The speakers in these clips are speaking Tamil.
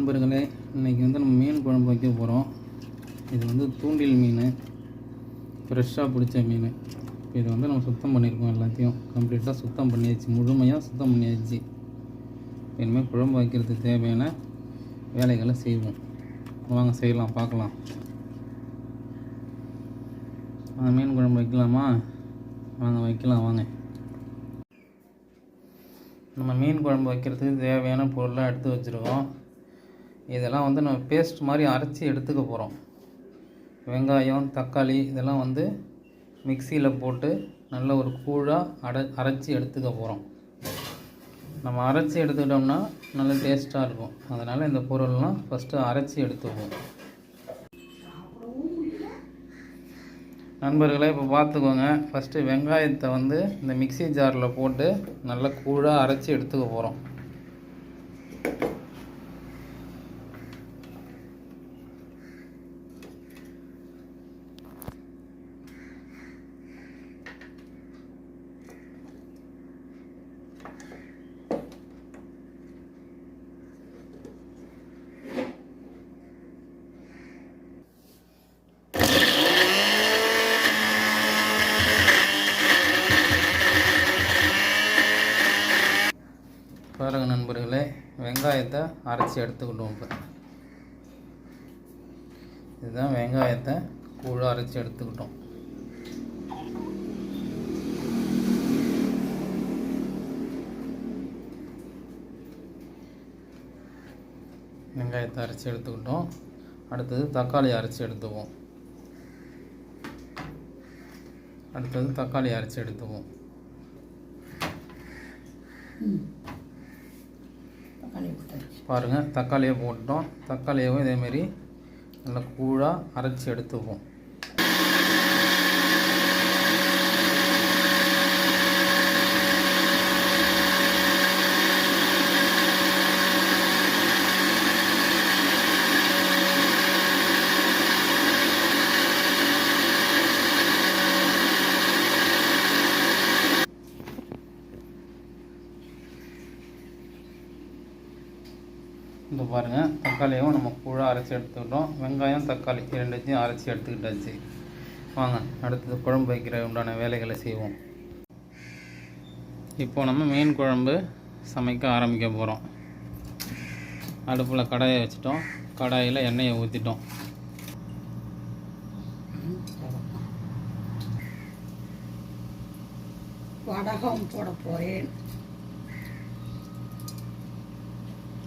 நண்பர்களே, இன்றைக்கி நம்ம மீன் குழம்பு வைக்க போகிறோம். இது தூண்டில் மீன், ஃப்ரெஷ்ஷாக பிடிச்ச மீன். இதை நம்ம சுத்தம் பண்ணியிருக்கோம். எல்லாத்தையும் கம்ப்ளீட்டாக சுத்தம் பண்ணியாச்சு, முழுமையாக சுத்தம் பண்ணியாச்சு. இனிமேல் குழம்பு வைக்கிறதுக்கு தேவையான வேலைகளை செய்வோம். வாங்க செய்யலாம், பார்க்கலாம். மீன் குழம்பு வைக்கலாமா? வாங்க வைக்கலாம். வாங்க, நம்ம மீன் குழம்பு வைக்கிறதுக்கு தேவையான பொருளாக எடுத்து வச்சுருக்கோம். இதெல்லாம் நம்ம பேஸ்ட் மாதிரி அரைச்சி எடுத்துக்க போகிறோம். வெங்காயம், தக்காளி இதெல்லாம் மிக்சியில் போட்டு நல்ல ஒரு கூழாக அரைச்சி எடுத்துக்க போகிறோம். நம்ம அரைச்சி எடுத்துக்கிட்டோம்னா நல்ல டேஸ்ட்டாக இருக்கும். அதனால் இந்த பொருள்லாம் ஃபஸ்ட்டு அரைச்சி எடுத்துக்குவோம். நண்பர்களே, இப்போ பார்த்துக்கோங்க. ஃபஸ்ட்டு வெங்காயத்தை இந்த மிக்சி ஜாரில் போட்டு நல்லா கூழாக அரைச்சி எடுத்துக்க போகிறோம். பாருங்கள் நண்பர்களே, வெங்காயத்தை அரைச்சி எடுத்துக்கிட்டோம். இப்போ இதுதான் வெங்காயத்தை கூழாக அரைச்சி எடுத்துக்கிட்டோம். வெங்காயத்தை அரைச்சி எடுத்துக்கிட்டோம். அடுத்தது தக்காளி அரைச்சி எடுத்துக்குவோம். பாருங்கள், தக்காளியை போட்டோம். தக்காளியவும் இதேமாரி நல்லா கூழாக அரைச்சி எடுத்துக்குவோம். இந்த பாருங்கள், தக்காளியும் நம்ம கூழாக அரைச்சி எடுத்துக்கிட்டோம். வெங்காயம், தக்காளி ரெண்டுத்தையும் அரைச்சி எடுத்துக்கிட்டாச்சு. வாங்க அடுத்தது குழம்பு வைக்கிற உண்டான வேலைகளை செய்வோம். இப்போ நம்ம மீன் குழம்பு சமைக்க ஆரம்பிக்க போகிறோம். அடுப்பில் கடாயை வச்சுட்டோம். கடாயில் எண்ணெயை ஊற்றிட்டோம். வடகம் போட போகிறேன்.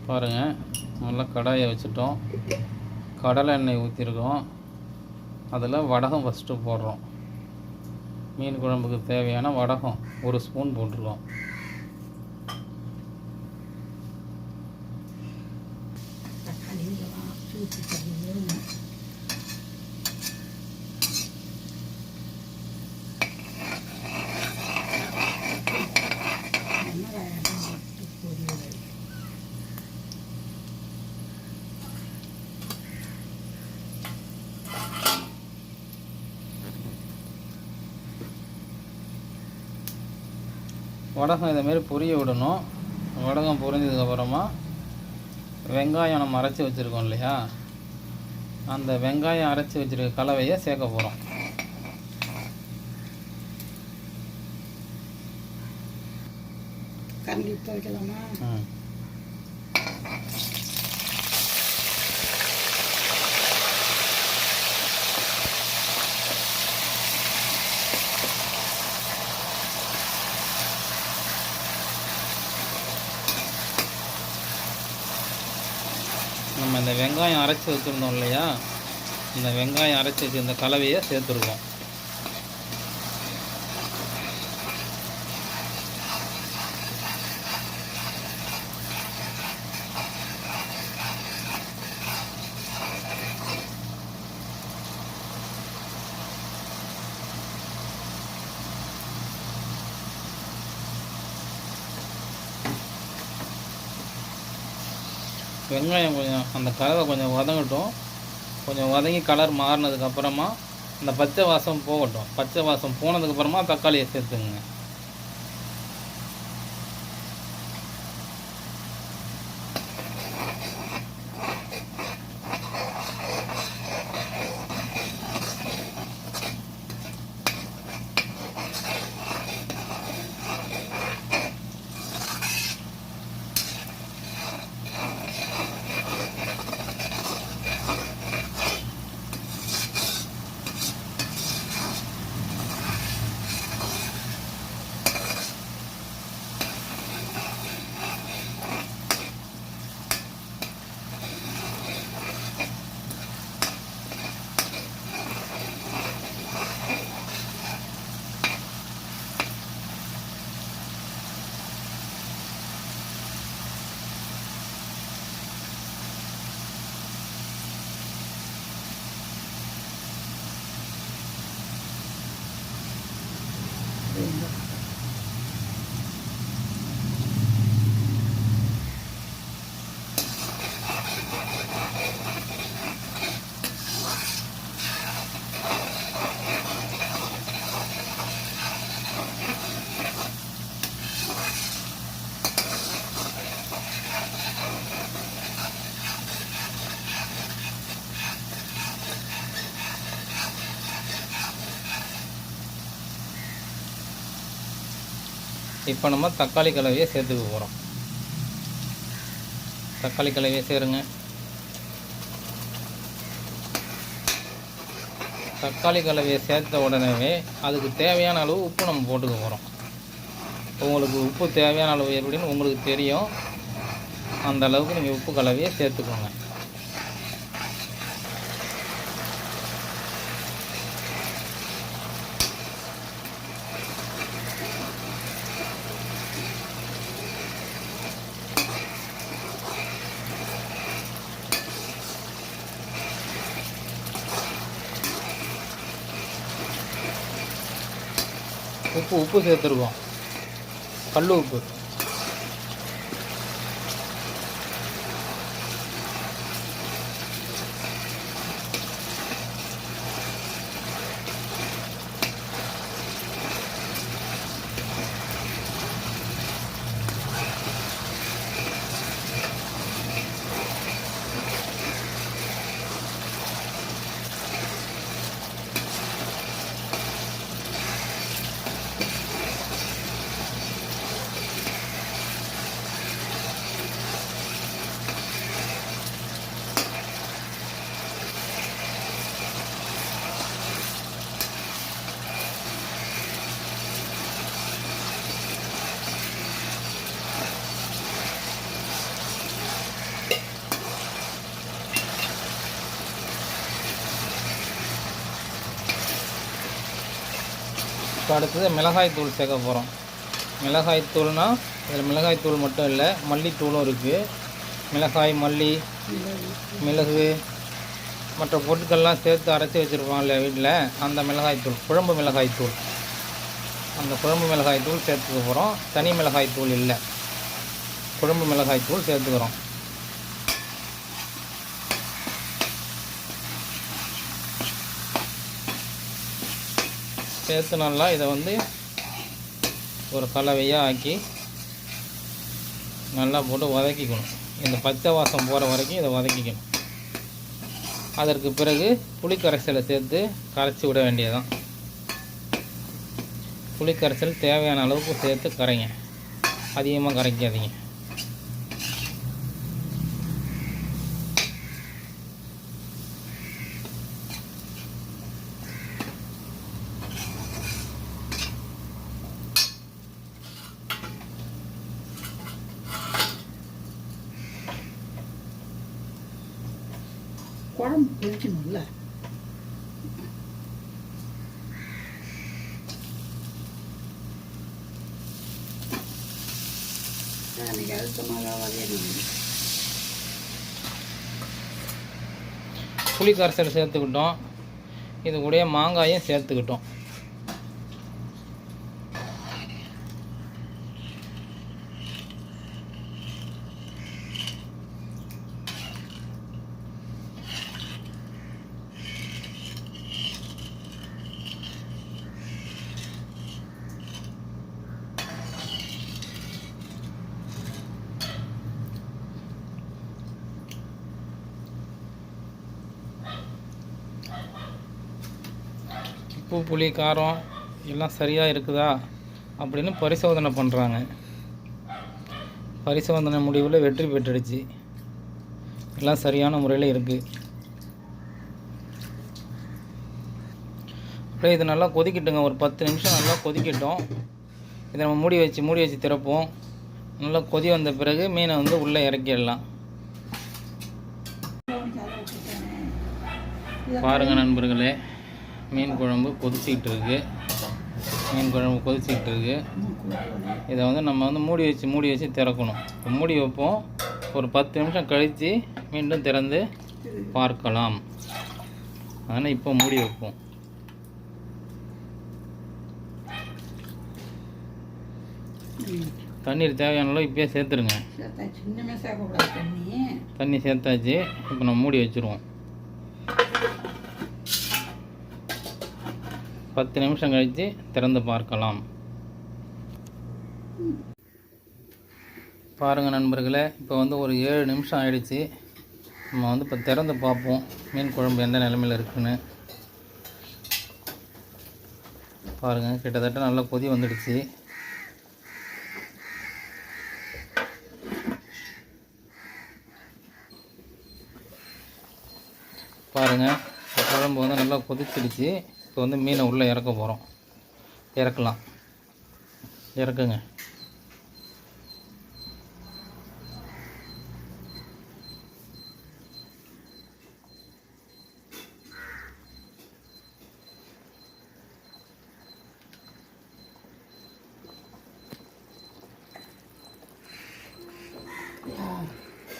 பாருங்கள், நல்லா கடாயை வச்சுட்டோம். கடலை எண்ணெய் ஊற்றிருக்கோம். அதில் வடகம் ஃபஸ்ட்டு போடுறோம். மீன் குழம்புக்கு தேவையான வடகம் 1 ஸ்பூன் போட்டிருக்கோம். வடகம் இதேமாரி பொரிய விடணும். வடகம் பொரிஞ்சதுக்கப்புறமா வெங்காயம் நம்ம அரைச்சி வச்சுருக்கோம் இல்லையா, அந்த வெங்காயம் அரைச்சி வச்சுருக்க கலவையை சேர்க்க போகிறோம். கண்டிப்பாக வைக்கலாமா? நம்ம இந்த வெங்காயம் அரைச்சி வச்சுருந்தோம் இல்லையா, இந்த வெங்காயம் அரைச்சி வச்சுருந்த கலவையை சேர்த்துருக்கோம். வெங்காயம் அந்த கலவை கொஞ்சம் வதங்கட்டும். கொஞ்சம் வதங்கி கலர் மாறினதுக்கப்புறமா அந்த பச்சை வாசம் போகட்டும். பச்சை வாசம் போனதுக்கப்புறமா தக்காளியை சேர்த்துங்க. இப்போ நம்ம தக்காளி கலவையை சேர்த்துக்க போகிறோம். தக்காளி கலவையை சேருங்க. தக்காளி கலவையை சேர்த்த உடனே அதுக்கு தேவையான அளவு உப்பு நம்ம போட்டுக்க போகிறோம். உங்களுக்கு உப்பு தேவையான அளவு எப்படின்னு உங்களுக்கு தெரியும். அந்த அளவுக்கு நீங்கள் உப்பு கலவையை சேர்த்துக்கோங்க. உப்பு சேர்த்துருக்கோம், கல் உப்பு. இப்போ அடுத்தது மிளகாய்த்தூள் சேர்க்க போகிறோம். மிளகாய்த்தூள்னால் இதில் மிளகாய்த்தூள் மட்டும் இல்லை, மல்லித்தூளும் இருக்குது. மிளகாய், மல்லி, மிளகு மற்ற பொருட்கள்லாம் சேர்த்து அரைச்சி வச்சுருப்பாங்க இல்லையா வீட்டில், அந்த மிளகாய்த்தூள், குழம்பு மிளகாய்த்தூள். அந்த குழம்பு மிளகாய்த்தூள் சேர்த்துக்க போகிறோம். தனி மிளகாய்த்தூள் இல்லை, குழம்பு மிளகாய்த்தூள் சேர்த்துக்கிறோம். சேர்த்து நல்லா இதை வந்து ஒரு கலவையாக ஆக்கி நல்லா போட்டு வதக்கிக்கணும். இந்த பச்சை வாசம் போகிற வரைக்கும் இதை வதக்கிக்கணும். அதற்கு பிறகு புளிக்கரைசலை சேர்த்து கரைச்சி விட வேண்டியதுதான். புளிக்கரைசல் தேவையான அளவுக்கு சேர்த்து கரைங்க, அதிகமாக கரைக்காதீங்க. குழம்பு பிடிக்கணும்ல, அன்றைக்கி அழுத்தமாக வரையணும். புளி கரைசல் சேர்த்துக்கிட்டோம். இது கூட மாங்காயும் சேர்த்துக்கிட்டோம். உப்பு, புளி, காரம் எல்லாம் சரியாக இருக்குதா அப்படின்னு பரிசோதனை பண்ணுறாங்க. பரிசோதனை முடிவில் வெற்றி பெற்றுடுச்சு. எல்லாம் சரியான முறையில் இருக்குது. அப்படியே இது நல்லா கொதிக்கட்டுங்க. ஒரு 10 நிமிஷம் நல்லா கொதிக்கட்டும். இதை நம்ம மூடி வச்சு திறப்போம். நல்லா கொதி வந்த பிறகு மீனை வந்து உள்ளே இறக்கிடலாம். பாருங்கள் நண்பர்களே, மீன் குழம்பு கொதிச்சிக்கிட்டு இருக்குது. இதை வந்து நம்ம வந்து மூடி வச்சு திறக்கணும். இப்போ மூடி வைப்போம். ஒரு 10 நிமிஷம் கழித்து மீண்டும் திறந்து பார்க்கலாம். அதனால் இப்போ மூடி வைப்போம். தண்ணீர் தேவையான அளவு இப்போயே சேர்த்துருங்க. சேர்த்தாச்சு, இன்னுமே சேர்க்கக்கூடாது தண்ணி. தண்ணி சேர்த்தாச்சு. இப்போ நம்ம மூடி வச்சுருவோம். 10 நிமிஷம் கழித்து திறந்து பார்க்கலாம். பாருங்கள் நண்பர்களே, இப்போ வந்து ஒரு 7 நிமிஷம் ஆயிடுச்சு. நம்ம வந்து இப்போ திறந்து பார்ப்போம் மீன் குழம்பு எந்த நிலைமையில் இருக்குன்னு. பாருங்கள், கிட்டத்தட்ட நல்லா கொதி வந்துடுச்சு. பாருங்கள், குழம்பு வந்து நல்லா கொதிச்சிடுச்சு. இப்போ வந்து மீனை உள்ளே இறக்க போகிறோம். இறக்கலாம். இறக்குங்க.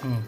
ம்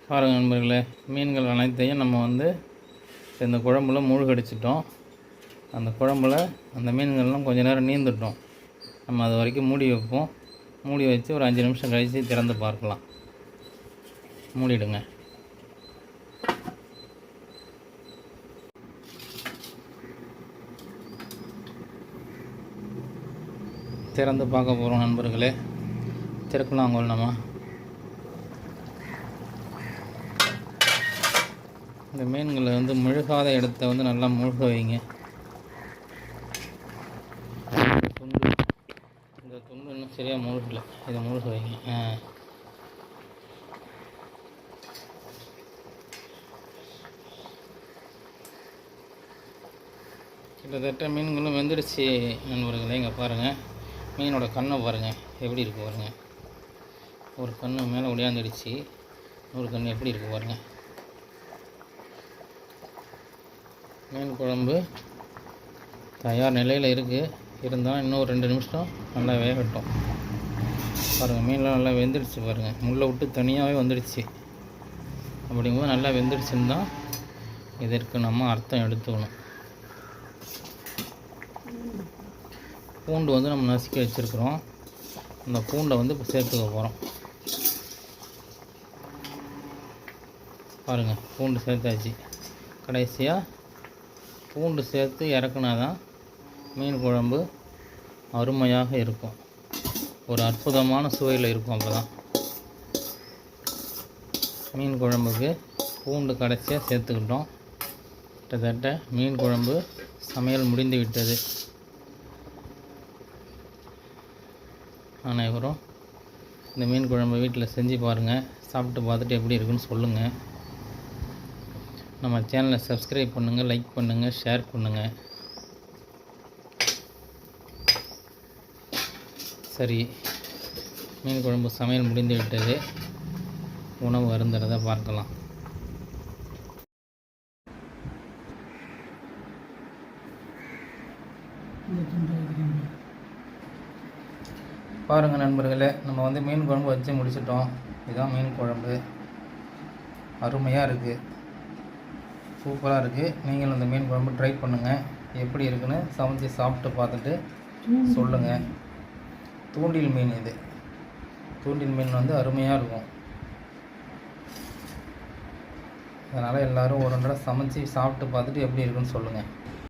பாருங்கள் நண்பர்களே, மீன்கள் அனைத்தையும் நம்ம வந்து இந்த குழம்புல மூழ்கடிச்சிட்டோம். அந்த குழம்புல அந்த மீன்கள்லாம் கொஞ்சம் நேரம் நீந்துட்டோம். நம்ம அது வரைக்கும் மூடி வைப்போம். மூடி வச்சு ஒரு 5 நிமிஷம் கழித்து திறந்து பார்க்கலாம். மூடிடுங்க. திறந்து பார்க்க போகிறோம் நண்பர்களே. திறக்கலாம் அவங்க நம்ம. இந்த மீன்களை வந்து முழுகாத இடத்த வந்து நல்லா முழுக வைங்க. இந்த துண்டு இன்னும் சரியாக முழுகலை, இதை முழுக வைங்க. கிட்டத்தட்ட மீன்களும் வெந்துடுச்சு நண்பர்களே. இங்கே பாருங்கள், மீனோட கண்ணை பாருங்கள் எப்படி இருக்குது பாருங்கள். ஒரு கண்ணு மேலே ஒடியாந்துடுச்சு, ஒரு கண்ணு எப்படி இருக்குது பாருங்கள். மீன் குழம்பு தயார் நிலையில் இருக்குது. இருந்தாலும் இன்னும் ஒரு 2 நிமிஷம் நல்லா வேகட்டும். பாருங்கள், மீன்லாம் நல்லா வெந்துடுச்சு பாருங்கள். முள்ளை விட்டு தனியாகவே வந்துடுச்சு. அப்படிங்கும்போது நல்லா வெந்துடுச்சுன்னு தான் இதற்கு நம்ம அர்த்தம் எடுத்துக்கணும். பூண்டு வந்து நம்ம நசுக்கி வச்சுருக்குறோம். அந்த பூண்டை வந்து இப்போ சேர்த்துக்க போகிறோம். பாருங்கள், பூண்டு சேர்த்தாச்சு. கடைசியாக பூண்டு சேர்த்து இறக்குனா தான் மீன் குழம்பு அருமையாக இருக்கும். ஒரு அற்புதமான சுவையில் இருக்கும். அப்போ தான் மீன் குழம்புக்கு பூண்டு கடைசியாக சேர்த்துக்கிட்டோம். கிட்டத்தட்ட மீன் குழம்பு சமையல் முடிந்து விட்டது. அனைவரும் இந்த மீன் குழம்பு வீட்டில் செஞ்சு பாருங்கள். சாப்பிட்டு பார்த்துட்டு எப்படி இருக்குன்னு சொல்லுங்கள். நம்ம சேனலை சப்ஸ்கிரைப் பண்ணுங்கள், லைக் பண்ணுங்கள், ஷேர் பண்ணுங்கள். சரி, மீன் குழம்பு சமையல் முடிந்து விட்டது. உணவு அருந்துறதை பார்க்கலாம். பாருங்கள் நண்பர்களே, நம்ம வந்து மீன் குழம்பு வச்சு முடிச்சிட்டோம். இதுதான் மீன் குழம்பு. அருமையாக இருக்குது, சூப்பராக இருக்குது. நீங்களும் இந்த மீன் குழம்பு ட்ரை பண்ணுங்கள். எப்படி இருக்குன்னு சமைச்சு சாப்பிட்டு பார்த்துட்டு சொல்லுங்கள். தூண்டில் மீன் இது. தூண்டில் மீன் வந்து அருமையாக இருக்கும். அதனால் எல்லோரும் ஒரு தடவை சமைச்சு சாப்பிட்டு பார்த்துட்டு எப்படி இருக்குன்னு சொல்லுங்கள்.